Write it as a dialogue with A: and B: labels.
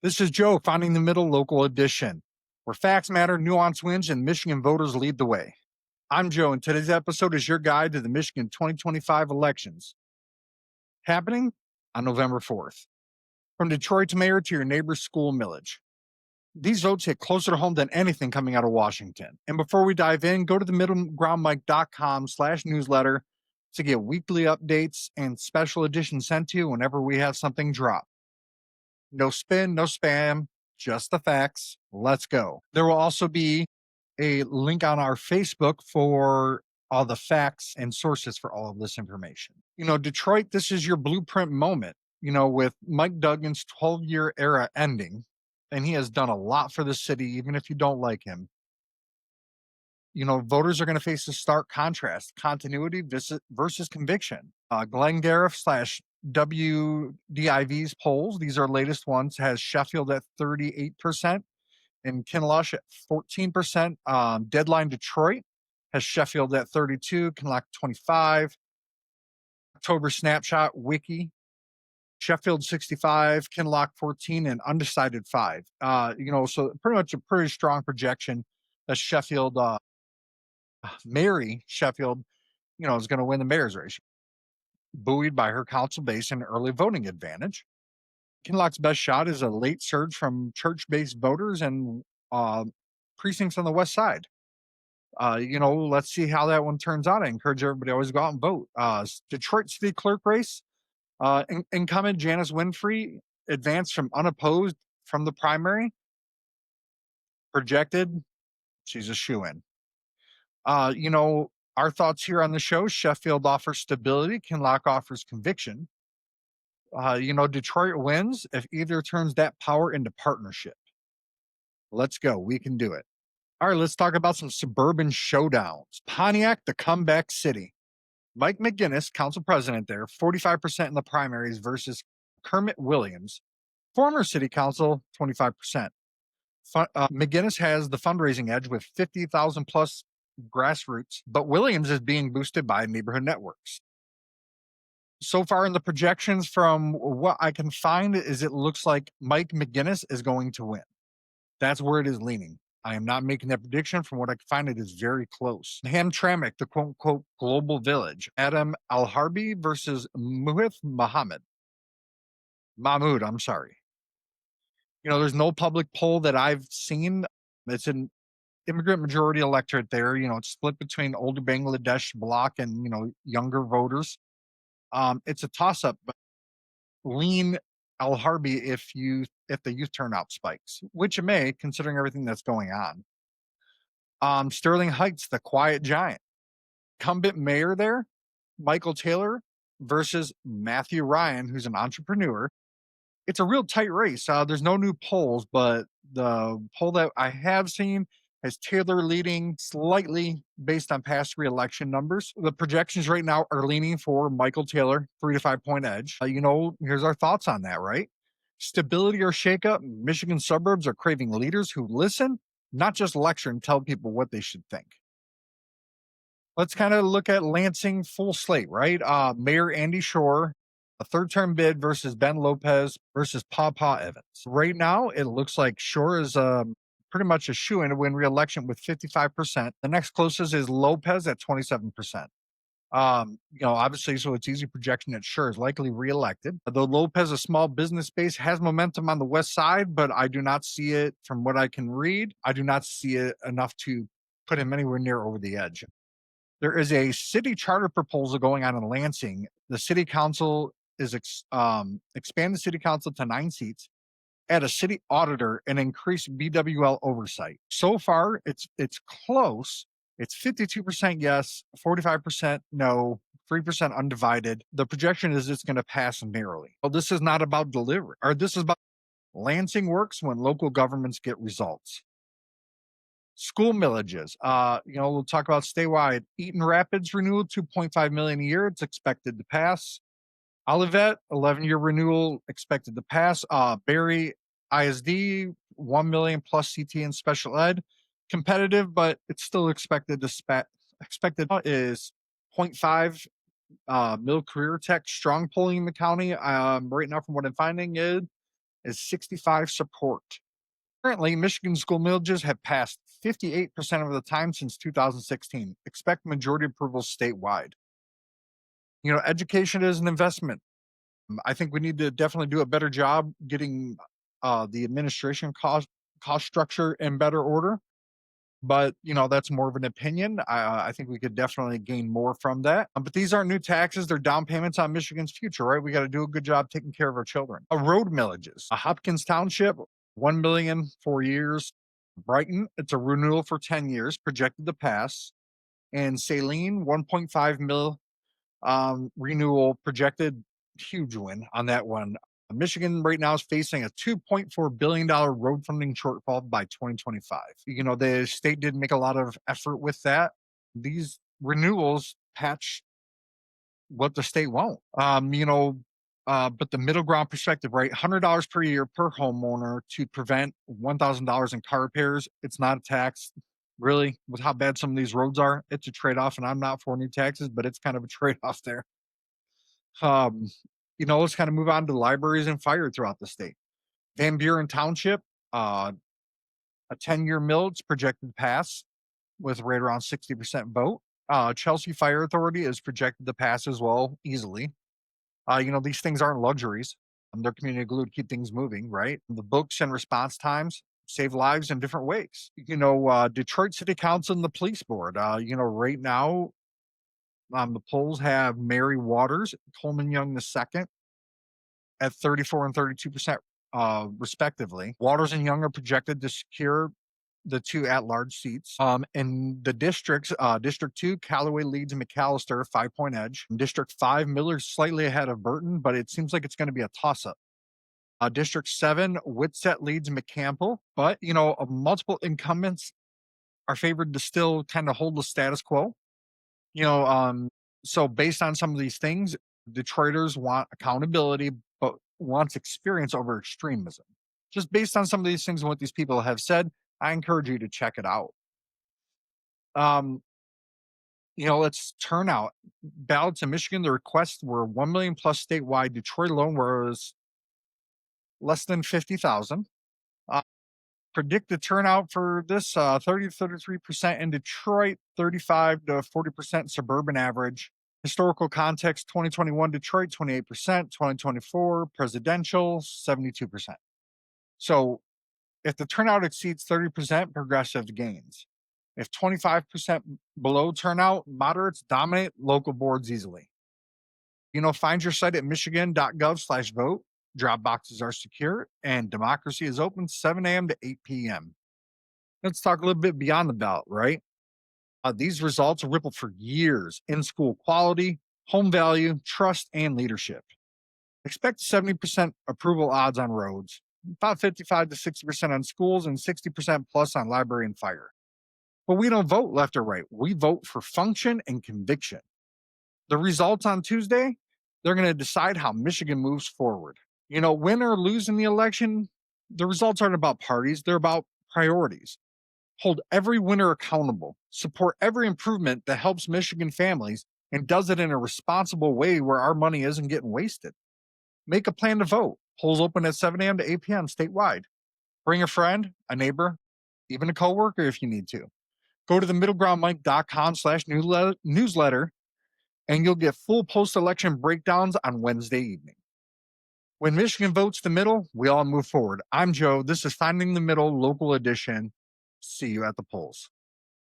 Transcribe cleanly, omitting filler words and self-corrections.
A: This is Joe, Finding the Middle Local Edition, where facts matter, nuance wins, and Michigan voters lead the way. I'm Joe, and today's episode is your guide to the Michigan 2025 elections, happening on November 4th. From Detroit to mayor to your neighbor's school millage. These votes hit closer to home than anything coming out of Washington. And before we dive in, go to the middlegroundmike.com/newsletter to get weekly updates and special editions sent to you whenever we have something drop. No spin, no spam, just the facts. Let's go. There will also be a link on our Facebook for all the facts and sources for all of this information. Detroit, this is your blueprint moment, with Mike Duggan's 12-year era ending, and he has done a lot for the city, even if you don't like him. Voters are going to face a stark contrast, continuity versus conviction. Glenn Gariff slash WDIV's polls, these are latest ones, has Sheffield at 38% and Kinloch at 14%. Deadline Detroit has Sheffield at 32, Kinloch 25. October Snapshot Wiki, Sheffield 65, Kinloch 14, and undecided 5. So pretty much a pretty strong projection that Sheffield, Mary Sheffield, is going to win the mayor's race, buoyed by her council base and early voting advantage. Kinloch's best shot is a late surge from church-based voters and precincts on the west side. Let's see how that one turns out. I encourage everybody always go out and vote. Detroit City Clerk race, incumbent Janice Winfrey advanced from unopposed from the primary. Projected, she's a shoo-in. Our thoughts here on the show: Sheffield offers stability, Kinloch offers conviction. Detroit wins if either turns that power into partnership. Let's go. We can do it. All right, let's talk about some suburban showdowns. Pontiac, the comeback city. Mike McGinnis, council president there, 45% in the primaries versus Kermit Williams, former city council, 25%. McGinnis has the fundraising edge with 50,000 plus grassroots, but Williams is being boosted by neighborhood networks. So far in the projections, from what I can find, is it looks like Mike McGinnis is going to win. That's where it is leaning. I am not making that prediction. From what I can find, it is very close. Hamtramck, the quote-unquote global village. Adam Al-Harbi versus Mahmoud, I'm sorry. There's no public poll that I've seen. It's an immigrant majority electorate there. It's split between older Bangladesh bloc and, younger voters. It's a toss-up, but lean Al-Harbi if the youth turnout spikes, which it may, considering everything that's going on. Sterling Heights, the quiet giant. Incumbent mayor there, Michael Taylor versus Matthew Ryan, who's an entrepreneur. It's a real tight race. There's no new polls, but the poll that I have seen has Taylor leading slightly based on past re-election numbers. The projections right now are leaning for Michael Taylor, 3 to 5 point edge. Here's our thoughts on that, right? Stability or shakeup, Michigan suburbs are craving leaders who listen, not just lecture and tell people what they should think. Let's kind of look at Lansing full slate, right? Mayor Andy Shore, a third-term bid versus Ben Lopez versus Pawpaw Evans. Right now, it looks like Shore is pretty much a shoo-in to win re-election with 55%. The next closest is Lopez at 27%. Obviously, so it's easy projection that Shore is likely re-elected. Though Lopez, a small business base, has momentum on the west side, but I do not see it, from what I can read, I do not see it enough to put him anywhere near over the edge. There is a city charter proposal going on in Lansing. The city council is expand the city council to 9 seats, add a city auditor, and increase BWL oversight. So far, it's close. It's 52% yes, 45% no, 3% undivided. The projection is it's going to pass narrowly. Well, this is not about delivery, or this is about Lansing works when local governments get results. School millages. We'll talk about statewide. Eaton Rapids renewal, $2.5 million a year. It's expected to pass. Olivet, 11-year renewal expected to pass. Barry ISD, $1 million plus CT and special ed. Competitive, but it's still expected to expected is 0.5 mil career tech strong polling in the county. Right now, from what I'm finding, is 65 support. Currently, Michigan school millages have passed 58% of the time since 2016. Expect majority approvals statewide. Education is an investment. I think we need to definitely do a better job getting the administration cost structure in better order. But that's more of an opinion. I think we could definitely gain more from that. But these aren't new taxes; they're down payments on Michigan's future, right? We got to do a good job taking care of our children. A road millages, a Hopkins Township, 1 million 4 years. Brighton, it's a renewal for 10 years, projected to pass. And Saline, 1.5 mil renewal projected, huge win on that one. Michigan right now is facing a $2.4 billion road funding shortfall by 2025. The state did make a lot of effort with that. These renewals patch what the state won't. But the middle ground perspective, right? $100 per year per homeowner to prevent $1,000 in car repairs. It's not a tax, really, with how bad some of these roads are. It's a trade off, and I'm not for new taxes, but it's kind of a trade off there. Um, let's kind of move on to libraries and fire throughout the state. Van Buren Township, a 10-year millage projected to pass with right around 60% vote. Chelsea Fire Authority is projected to pass as well, easily. These things aren't luxuries. They're community glue to keep things moving, right? The books and response times save lives in different ways. Detroit City Council and the Police Board. Right now, the polls have Mary Waters, Coleman Young II at 34 and 32%, respectively. Waters and Young are projected to secure the two at-large seats. In the districts, District 2, Callaway leads McAllister, 5-point edge. In District 5, Miller's slightly ahead of Burton, but it seems like it's going to be a toss-up. District 7, Whitsett leads McCampbell, but, multiple incumbents are favored to still kind of hold the status quo. So based on some of these things, Detroiters want accountability, but wants experience over extremism. Just based on some of these things and what these people have said, I encourage you to check it out. Let's turn out ballots in Michigan. The requests were 1 million plus statewide. Detroit alone was less than 50,000. Predicted turnout for this 30 to 33% in Detroit, 35 to 40% suburban average. Historical context: 2021 Detroit, 28%, 2024 presidential, 72%. So if the turnout exceeds 30%, progressive gains. If 25% below turnout, moderates dominate local boards easily. Find your site at michigan.gov/vote. Drop boxes are secure, and democracy is open 7 a.m. to 8 p.m. Let's talk a little bit beyond the ballot, right? These results ripple for years in school quality, home value, trust, and leadership. Expect 70% approval odds on roads, about 55 to 60% on schools, and 60% plus on library and fire. But we don't vote left or right. We vote for function and conviction. The results on Tuesday, they're going to decide how Michigan moves forward. Win or lose in the election, the results aren't about parties, they're about priorities. Hold every winner accountable, support every improvement that helps Michigan families, and does it in a responsible way where our money isn't getting wasted. Make a plan to vote. Polls open at 7 a.m. to 8 p.m. statewide. Bring a friend, a neighbor, even a coworker if you need to. Go to themiddlegroundmike.com/newsletter, and you'll get full post-election breakdowns on Wednesday evening. When Michigan votes the middle, we all move forward. I'm Joe. This is Finding the Middle Local Edition. See you at the polls.